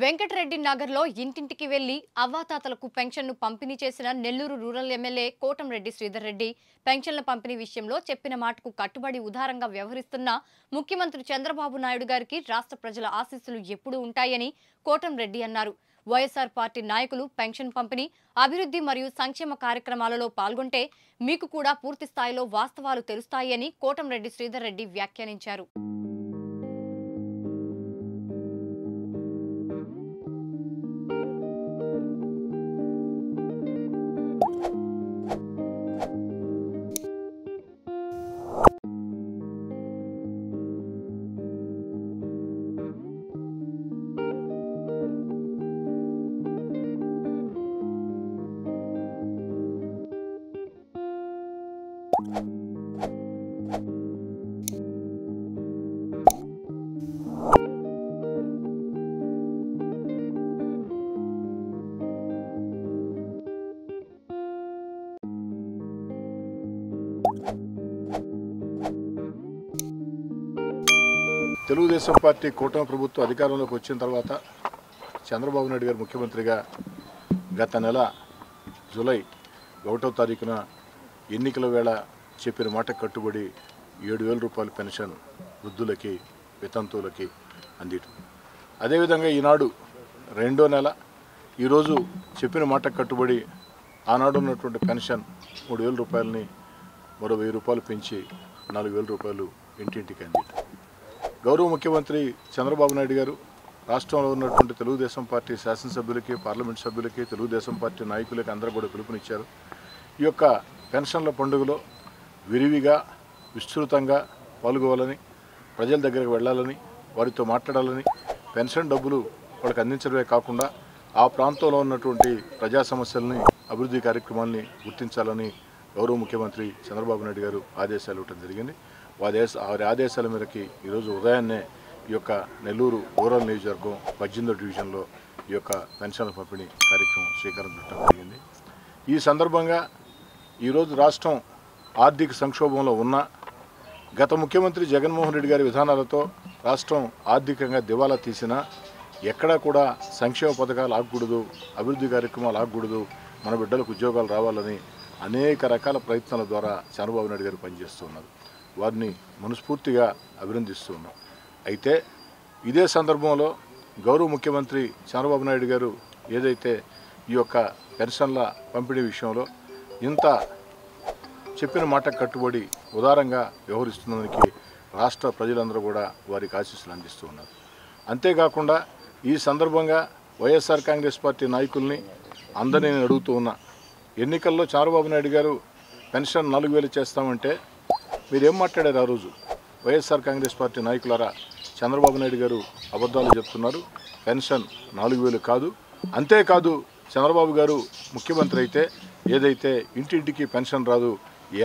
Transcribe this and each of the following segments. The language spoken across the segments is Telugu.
వెంకటరెడ్డి నగర్లో ఇంటింటికి వెళ్లి అవ్వాతాతలకు పెన్షన్ను పంపిణీ చేసిన నెల్లూరు రూరల్ ఎమ్మెల్యే కోటంరెడ్డి శ్రీధర్ రెడ్డి పెన్షన్ల పంపిణీ విషయంలో చెప్పిన మాటకు కట్టుబడి ఉదారంగా వ్యవహరిస్తున్న ముఖ్యమంత్రి చంద్రబాబు నాయుడు గారికి రాష్ట్ర ప్రజల ఆశీస్సులు ఎప్పుడూ ఉంటాయని కోటంరెడ్డి అన్నారు. వైఎస్ఆర్ పార్టీ నాయకులు పెన్షన్ పంపిణీ, అభివృద్ధి మరియు సంక్షేమ కార్యక్రమాలలో పాల్గొంటే మీకు కూడా పూర్తి స్థాయిలో వాస్తవాలు తెలుస్తాయని కోటంరెడ్డి శ్రీధర్ రెడ్డి వ్యాఖ్యానించారు. తెలుగుదేశం పార్టీ కూటమి ప్రభుత్వం అధికారంలోకి వచ్చిన తర్వాత చంద్రబాబు నాయుడు గారు ముఖ్యమంత్రిగా గత నెల జూలై 1వ తారీఖున ఎన్నికల వేళ చెప్పిన మాట కట్టుబడి 7,000 రూపాయల పెన్షన్ వృద్ధులకి వితంతువులకి అందింది. అదేవిధంగా ఈనాడు 2వ నెల ఈరోజు చెప్పిన మాట కట్టుబడి ఆనాడు ఉన్నటువంటి పెన్షన్ 3,000 రూపాయలని మరో 1,000 రూపాయలు పెంచి 4,000 రూపాయలు ఇంటింటికి అందింది. గౌరవ ముఖ్యమంత్రి చంద్రబాబు నాయుడు గారు రాష్ట్రంలో ఉన్నటువంటి తెలుగుదేశం పార్టీ శాసనసభ్యులకి, పార్లమెంట్ సభ్యులకి, తెలుగుదేశం పార్టీ నాయకులకి అందరూ కూడా పిలుపునిచ్చారు. ఈ యొక్క పెన్షన్ల పండుగలో విరివిగా విస్తృతంగా పాల్గొవాలని, ప్రజల దగ్గరకు వెళ్ళాలని, వారితో మాట్లాడాలని, పెన్షన్ డబ్బులు వాళ్ళకి అందించడమే కాకుండా ఆ ప్రాంతంలో ఉన్నటువంటి ప్రజా సమస్యలని, అభివృద్ధి కార్యక్రమాలని గుర్తించాలని గౌరవ ముఖ్యమంత్రి చంద్రబాబు నాయుడు గారు ఆదేశాలు ఇవ్వడం జరిగింది. వారి ఆదేశాల మేరకి ఈరోజు ఉదయాన్నే ఈ యొక్క నెల్లూరు రూరల్ నియోజకవర్గం 18వ డివిజన్లో ఈ యొక్క పెన్షన్ల పంపిణీ కార్యక్రమం శ్రీకారం చుట్టడం జరిగింది. ఈ సందర్భంగా ఈరోజు రాష్ట్రం ఆర్థిక సంక్షోభంలో ఉన్న గత ముఖ్యమంత్రి జగన్మోహన్ రెడ్డి గారి విధానాలతో రాష్ట్రం ఆర్థికంగా దివాలా తీసినా ఎక్కడా కూడా సంక్షేమ పథకాలు ఆగకూడదు, అభివృద్ధి కార్యక్రమాలు ఆగకూడదు, మన బిడ్డలకు ఉద్యోగాలు రావాలని అనేక రకాల ప్రయత్నాల ద్వారా చంద్రబాబు నాయుడు గారు పనిచేస్తున్నారు. వారిని మనస్ఫూర్తిగా అభినందిస్తూ ఉన్నాం. అయితే ఇదే సందర్భంలో గౌరవ ముఖ్యమంత్రి చంద్రబాబు నాయుడు గారు ఏదైతే ఈ యొక్క పెన్షన్ల పంపిణీ విషయంలో ఇంత చెప్పిన మాట కట్టుబడి ఉదారంగా వ్యవహరిస్తున్నందుకు రాష్ట్ర ప్రజలందరూ కూడా వారికి ఆశీస్సులు అందిస్తూ ఉన్నారు. అంతేకాకుండా ఈ సందర్భంగా వైఎస్ఆర్ కాంగ్రెస్ పార్టీ నాయకుల్ని అందరినీ నేను అడుగుతూ ఉన్నా, ఎన్నికల్లో చంద్రబాబు నాయుడు గారు పెన్షన్ 4,000 చేస్తామంటే మీరేం మాట్లాడారు? ఆ రోజు వైఎస్ఆర్ కాంగ్రెస్ పార్టీ నాయకులారా, చంద్రబాబు నాయుడు గారు అబద్ధాలు చెప్తున్నారు, పెన్షన్ 4,000 కాదు. అంతేకాదు చంద్రబాబు గారు ముఖ్యమంత్రి అయితే ఏదైతే ఇంటింటికి పెన్షన్ రాదు,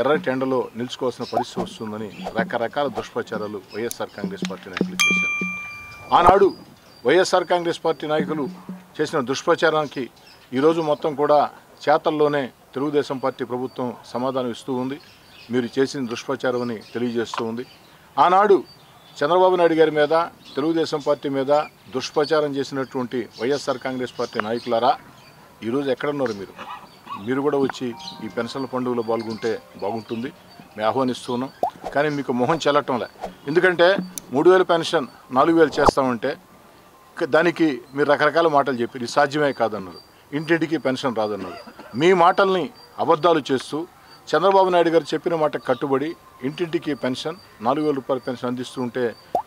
ఎర్ర టెండలో నిలుచుకోవాల్సిన పరిస్థితి వస్తుందని రకరకాల దుష్ప్రచారాలు వైఎస్ఆర్ కాంగ్రెస్ పార్టీ నాయకులు చేశారు. ఆనాడు వైఎస్ఆర్ కాంగ్రెస్ పార్టీ నాయకులు చేసిన దుష్ప్రచారానికి ఈరోజు మొత్తం కూడా చేతల్లోనే తెలుగుదేశం పార్టీ ప్రభుత్వం సమాధానం ఇస్తూ ఉంది. మీరు చేసిన దుష్ప్రచారం అని తెలియజేస్తూ ఉంది. ఆనాడు చంద్రబాబు నాయుడు గారి మీద, తెలుగుదేశం పార్టీ మీద దుష్ప్రచారం చేసినటువంటి వైఎస్ఆర్ కాంగ్రెస్ పార్టీ నాయకులారా, ఈరోజు ఎక్కడున్నారు మీరు? మీరు కూడా వచ్చి ఈ పెన్షన్ల పండుగలో పాల్గొంటే బాగుంటుంది, మేము ఆహ్వానిస్తూ ఉన్నాం. కానీ మీకు మొహం చెల్లటంలే. ఎందుకంటే 3,000 పెన్షన్ 4,000 చేస్తామంటే దానికి మీరు రకరకాల మాటలు చెప్పారు. ఇది సాధ్యమే కాదన్నారు, ఇంటింటికి పెన్షన్ రాదన్నారు. మీ మాటల్ని అబద్ధాలు చేస్తూ చంద్రబాబు నాయుడు గారు చెప్పిన మాట కట్టుబడి ఇంటింటికి పెన్షన్ 4,000 రూపాయల పెన్షన్ అందిస్తూ ఉంటే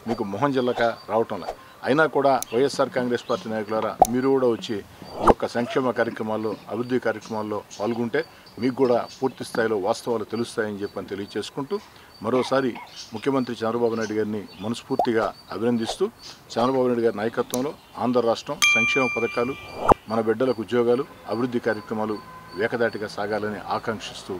మీకు మొహం జిల్లక రావటంలే. అయినా కూడా వైఎస్ఆర్ కాంగ్రెస్ పార్టీ నాయకులారా, మీరు కూడా వచ్చి ఈ యొక్క సంక్షేమ కార్యక్రమాల్లో, అభివృద్ధి కార్యక్రమాల్లో పాల్గొంటే మీకు కూడా పూర్తి స్థాయిలో వాస్తవాలు తెలుస్తాయని చెప్పని తెలియజేసుకుంటూ మరోసారి ముఖ్యమంత్రి చంద్రబాబు నాయుడు గారిని మనస్ఫూర్తిగా అభినందిస్తూ, చంద్రబాబు నాయుడు గారి నాయకత్వంలో ఆంధ్ర రాష్ట్రం సంక్షేమ పథకాలు, మన బిడ్డలకు ఉద్యోగాలు, అభివృద్ధి కార్యక్రమాలు ఏకదాటిగా సాగాలని ఆకాంక్షిస్తూ